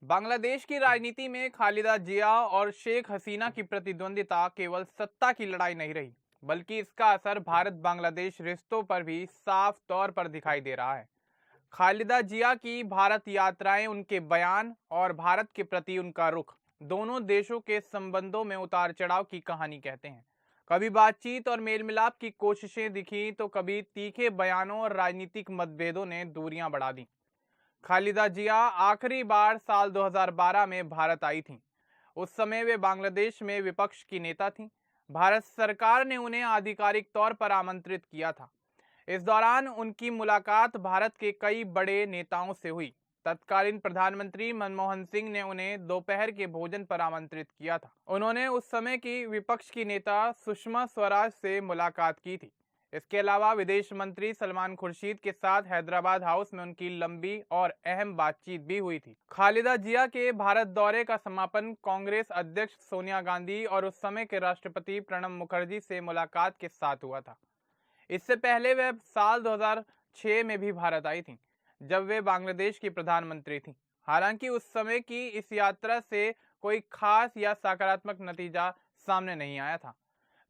बांग्लादेश की राजनीति में खालिदा जिया और शेख हसीना की प्रतिद्वंदिता केवल सत्ता की लड़ाई नहीं रही, बल्कि इसका असर भारत बांग्लादेश रिश्तों पर भी साफ तौर पर दिखाई दे रहा है। खालिदा जिया की भारत यात्राएं, उनके बयान और भारत के प्रति उनका रुख दोनों देशों के संबंधों में उतार चढ़ाव की कहानी कहते हैं। कभी बातचीत और मेल मिलाप की कोशिशें दिखी, तो कभी तीखे बयानों और राजनीतिक मतभेदों ने दूरियां बढ़ा दी। खालिदा जिया आखिरी बार साल 2012 में भारत आई थीं। उस समय वे बांग्लादेश में विपक्ष की नेता थीं। भारत सरकार ने उन्हें आधिकारिक तौर पर आमंत्रित किया था। इस दौरान उनकी मुलाकात भारत के कई बड़े नेताओं से हुई। तत्कालीन प्रधानमंत्री मनमोहन सिंह ने उन्हें दोपहर के भोजन पर आमंत्रित किया था। उन्होंने उस समय की विपक्ष की नेता सुषमा स्वराज से मुलाकात की थी। इसके अलावा विदेश मंत्री सलमान खुर्शीद के साथ हैदराबाद हाउस में उनकी लंबी और अहम बातचीत भी हुई थी। खालिदा जिया के भारत दौरे का समापन कांग्रेस अध्यक्ष सोनिया गांधी और उस समय के राष्ट्रपति प्रणब मुखर्जी से मुलाकात के साथ हुआ था। इससे पहले वे साल 2006 में भी भारत आई थीं, जब वे बांग्लादेश की प्रधानमंत्री थीं। हालांकि उस समय की इस यात्रा से कोई खास या सकारात्मक नतीजा सामने नहीं आया था।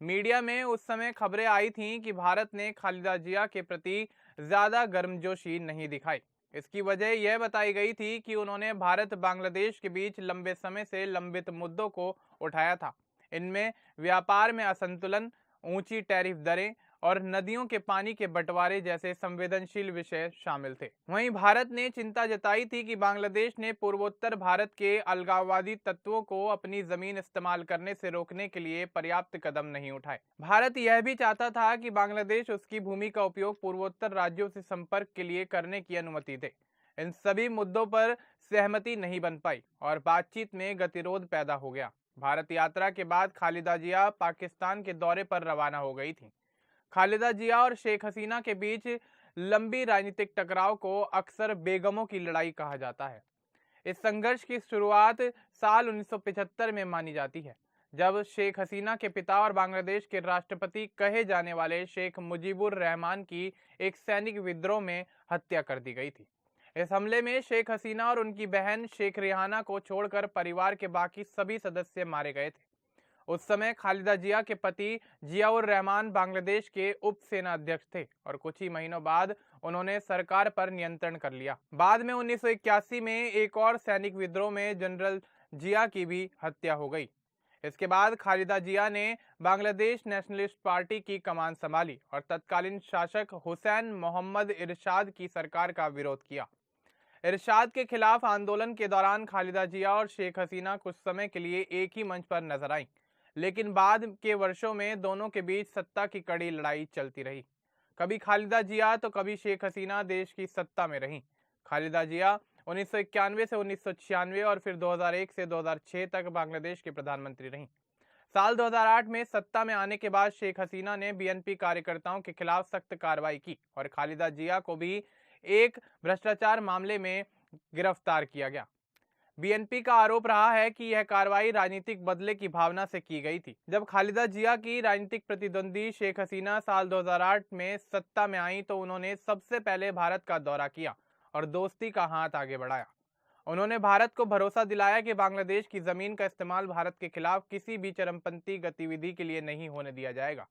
मीडिया में उस समय खबरें आई थीं कि भारत ने खालिदा जिया के प्रति ज्यादा गर्मजोशी नहीं दिखाई। इसकी वजह यह बताई गई थी कि उन्होंने भारत बांग्लादेश के बीच लंबे समय से लंबित मुद्दों को उठाया था। इनमें व्यापार में असंतुलन, ऊंची टैरिफ दरें और नदियों के पानी के बंटवारे जैसे संवेदनशील विषय शामिल थे। वहीं भारत ने चिंता जताई थी कि बांग्लादेश ने पूर्वोत्तर भारत के अलगाववादी तत्वों को अपनी जमीन इस्तेमाल करने से रोकने के लिए पर्याप्त कदम नहीं उठाए। भारत यह भी चाहता था कि बांग्लादेश उसकी भूमि का उपयोग पूर्वोत्तर राज्यों से संपर्क के लिए करने की अनुमति दे। इन सभी मुद्दों पर सहमति नहीं बन पाई और बातचीत में गतिरोध पैदा हो गया। भारत यात्रा के बाद खालिदा जिया पाकिस्तान के दौरे पर रवाना हो गई थी। खालिदा जिया और शेख हसीना के बीच लंबी राजनीतिक टकराव को अक्सर बेगमों की लड़ाई कहा जाता है। इस संघर्ष की शुरुआत साल 1975 में मानी जाती है, जब शेख हसीना के पिता और बांग्लादेश के राष्ट्रपति कहे जाने वाले शेख मुजीबुर रहमान की एक सैनिक विद्रोह में हत्या कर दी गई थी। इस हमले में शेख हसीना और उनकी बहन शेख रेहाना को छोड़कर परिवार के बाकी सभी सदस्य मारे गए थे। उस समय खालिदा जिया के पति जियाउर रहमान बांग्लादेश के उप सेना अध्यक्ष थे और कुछ ही महीनों बाद उन्होंने सरकार पर नियंत्रण कर लिया। बाद में 1981 में एक और सैनिक विद्रोह में जनरल जिया की भी हत्या हो गई। इसके बाद खालिदा जिया ने बांग्लादेश नेशनलिस्ट पार्टी की कमान संभाली और तत्कालीन शासक हुसैन मोहम्मद इरशाद की सरकार का विरोध किया। इरशाद के खिलाफ आंदोलन के दौरान खालिदा जिया और शेख हसीना कुछ समय के लिए एक ही मंच पर नजर आईं, लेकिन बाद के वर्षों में दोनों के बीच सत्ता की कड़ी लड़ाई चलती रही। कभी खालिदा जिया तो कभी शेख हसीना देश की सत्ता में रहीं। खालिदा जिया 1991 से 1996 और फिर 2001 से 2006 तक बांग्लादेश के प्रधानमंत्री रहीं। साल 2008 में सत्ता में आने के बाद शेख हसीना ने बीएनपी कार्यकर्ताओं के खिलाफ सख्त कार्रवाई की और खालिदा जिया को भी एक भ्रष्टाचार मामले में गिरफ्तार किया गया। बीएनपी का आरोप रहा है कि यह कार्रवाई राजनीतिक बदले की भावना से की गई थी। जब खालिदा जिया की राजनीतिक प्रतिद्वंदी शेख हसीना साल 2008 में सत्ता में आई, तो उन्होंने सबसे पहले भारत का दौरा किया और दोस्ती का हाथ आगे बढ़ाया। उन्होंने भारत को भरोसा दिलाया कि बांग्लादेश की जमीन का इस्तेमाल भारत के खिलाफ किसी भी चरमपंथी गतिविधि के लिए नहीं होने दिया जाएगा।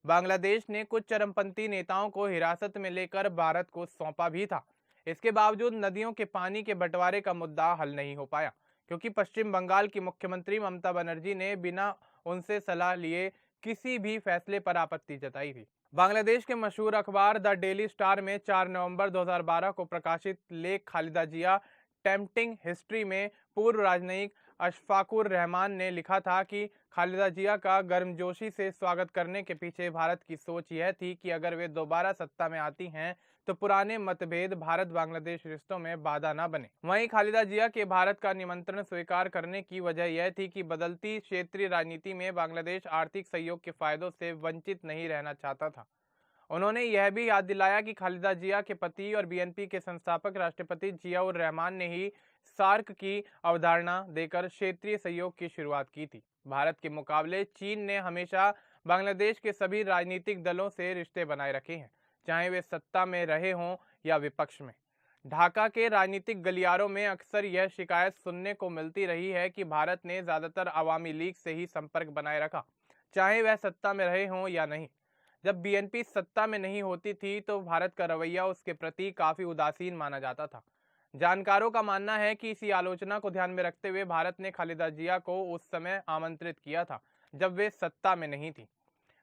बांग्लादेश ने कुछ चरमपंथी नेताओं को हिरासत में लेकर भारत को सौंपा भी था। इसके बावजूद नदियों के पानी के बंटवारे का मुद्दा हल नहीं हो पाया, क्योंकि पश्चिम बंगाल की मुख्यमंत्री ममता बनर्जी ने बिना उनसे सलाह लिए किसी भी फैसले पर आपत्ति जताई थी। बांग्लादेश के मशहूर अखबार द डेली स्टार में 4 नवंबर 2012 को प्रकाशित लेख खालिदा जिया टेम्पटिंग हिस्ट्री में पूर्व राजनयिक अशफाकुर रहमान ने लिखा था कि खालिदा जिया का गर्मजोशी से स्वागत करने के पीछे भारत की सोच यह थी कि अगर वे दोबारा सत्ता में आती हैं तो पुराने मतभेद भारत बांग्लादेश रिश्तों में बाधा न बने। वहीं खालिदा जिया के भारत का निमंत्रण स्वीकार करने की वजह यह थी कि बदलती क्षेत्रीय राजनीति में बांग्लादेश आर्थिक सहयोग के फायदों से वंचित नहीं रहना चाहता था। उन्होंने यह भी याद दिलाया कि खालिदा जिया के पति और बीएनपी के संस्थापक राष्ट्रपति जियाउर रहमान ने ही सार्क की अवधारणा देकर क्षेत्रीय सहयोग की शुरुआत की थी। भारत के मुकाबले चीन ने हमेशा बांग्लादेश के सभी राजनीतिक दलों से रिश्ते बनाए रखे हैं, चाहे वे सत्ता में रहे हों या विपक्ष में। ढाका के राजनीतिक गलियारों में अक्सर यह शिकायत सुनने को मिलती रही है कि भारत ने ज्यादातर अवामी लीग से ही संपर्क बनाए रखा, चाहे वह सत्ता में रहे हों या नहीं। जब बीएनपी सत्ता में नहीं होती थी तो भारत का रवैया उसके प्रति काफी उदासीन माना जाता था। जानकारों का मानना है कि इसी आलोचना को ध्यान में रखते हुए भारत ने खालिदा जिया को उस समय आमंत्रित किया था जब वे सत्ता में नहीं थी।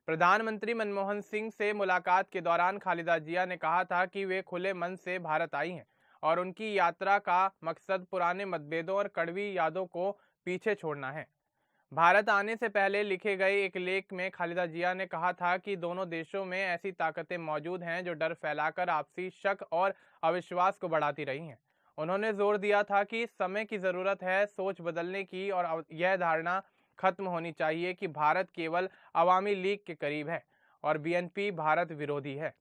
प्रधानमंत्री मनमोहन सिंह से मुलाकात के दौरान खालिदा जिया ने कहा था कि वे खुले मन से भारत आई हैं और उनकी यात्रा का मकसद पुराने मतभेदों और कड़वी यादों को पीछे छोड़ना है। भारत आने से पहले लिखे गए एक लेख में खालिदा जिया ने कहा था कि दोनों देशों में ऐसी ताकतें मौजूद हैं जो डर फैलाकर आपसी शक और अविश्वास को बढ़ाती रही हैं। उन्होंने जोर दिया था कि समय की जरूरत है सोच बदलने की और यह धारणा खत्म होनी चाहिए कि भारत केवल अवामी लीग के करीब है और बीएनपी भारत विरोधी है।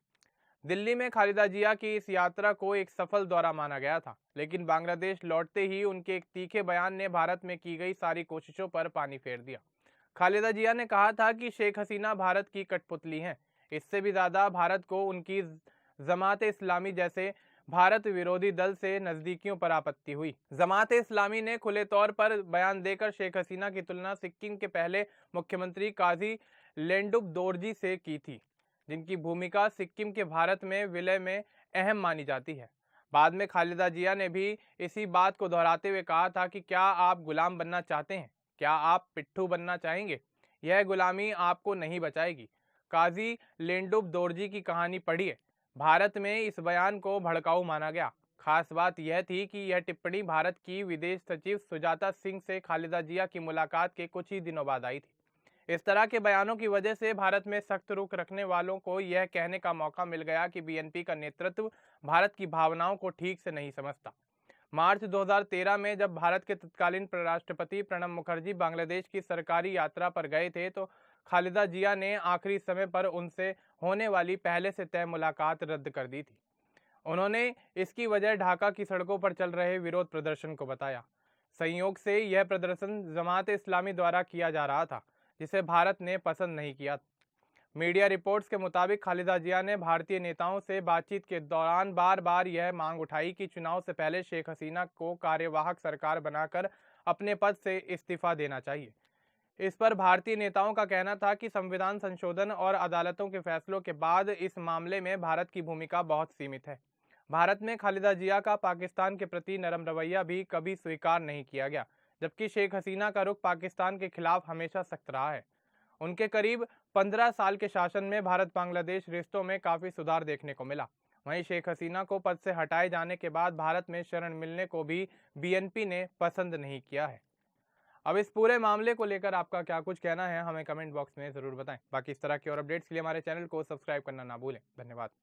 दिल्ली में खालिदा जिया की इस यात्रा को एक सफल दौरा माना गया था, लेकिन बांग्लादेश लौटते ही उनके एक तीखे बयान ने भारत में की गई सारी कोशिशों पर पानी फेर दिया। खालिदा जिया ने कहा था कि शेख हसीना भारत की कठपुतली हैं। इससे भी ज्यादा भारत को उनकी जमात इस्लामी जैसे भारत विरोधी दल से नजदीकियों पर आपत्ति हुई। जमात इस्लामी ने खुले तौर पर बयान देकर शेख हसीना की तुलना सिक्किम के पहले मुख्यमंत्री काजी लेंडुप दोरजी से की थी, जिनकी भूमिका सिक्किम के भारत में विलय में अहम मानी जाती है। बाद में खालिदा जिया ने भी इसी बात को दोहराते हुए कहा था कि क्या आप गुलाम बनना चाहते हैं? क्या आप पिट्ठू बनना चाहेंगे? यह गुलामी आपको नहीं बचाएगी। काजी लेंडुप दोरजी की कहानी पढ़िए। भारत में इस बयान को भड़काऊ माना गया। खास बात यह थी कि यह टिप्पणी भारत की विदेश सचिव सुजाता सिंह से खालिदा जिया की मुलाकात के कुछ ही दिनों बाद आई थी। इस तरह के बयानों की वजह से भारत में सख्त रुख रखने वालों को यह कहने का मौका मिल गया कि बीएनपी का नेतृत्व भारत की भावनाओं को ठीक से नहीं समझता। मार्च 2013 में जब भारत के तत्कालीन राष्ट्रपति प्रणब मुखर्जी बांग्लादेश की सरकारी यात्रा पर गए थे तो खालिदा जिया ने आखिरी समय पर उनसे होने वाली पहले से तय मुलाकात रद्द कर दी थी। उन्होंने इसकी वजह ढाका की सड़कों पर चल रहे विरोध प्रदर्शन को बताया। संयोग से यह प्रदर्शन जमात इस्लामी द्वारा किया जा रहा था, जिसे भारत ने पसंद नहीं किया। मीडिया रिपोर्ट्स के मुताबिक खालिदा जिया ने भारतीय नेताओं से बातचीत के दौरान बार बार यह मांग उठाई कि चुनाव से पहले शेख हसीना को कार्यवाहक सरकार बनाकर अपने पद से इस्तीफा देना चाहिए। इस पर भारतीय नेताओं का कहना था कि संविधान संशोधन और अदालतों के फैसलों के बाद इस मामले में भारत की भूमिका बहुत सीमित है। भारत में खालिदा जिया का पाकिस्तान के प्रति नरम रवैया भी कभी स्वीकार नहीं किया गया, जबकि शेख हसीना का रुख पाकिस्तान के खिलाफ हमेशा सख्त रहा है। उनके करीब 15 साल के शासन में भारत बांग्लादेश रिश्तों में काफी सुधार देखने को मिला। वहीं शेख हसीना को पद से हटाए जाने के बाद भारत में शरण मिलने को भी बीएनपी ने पसंद नहीं किया है। अब इस पूरे मामले को लेकर आपका क्या कुछ कहना है, हमें कमेंट बॉक्स में जरूर बताएं। बाकी इस तरह की और अपडेट्स के लिए हमारे चैनल को सब्सक्राइब करना ना भूलें। धन्यवाद।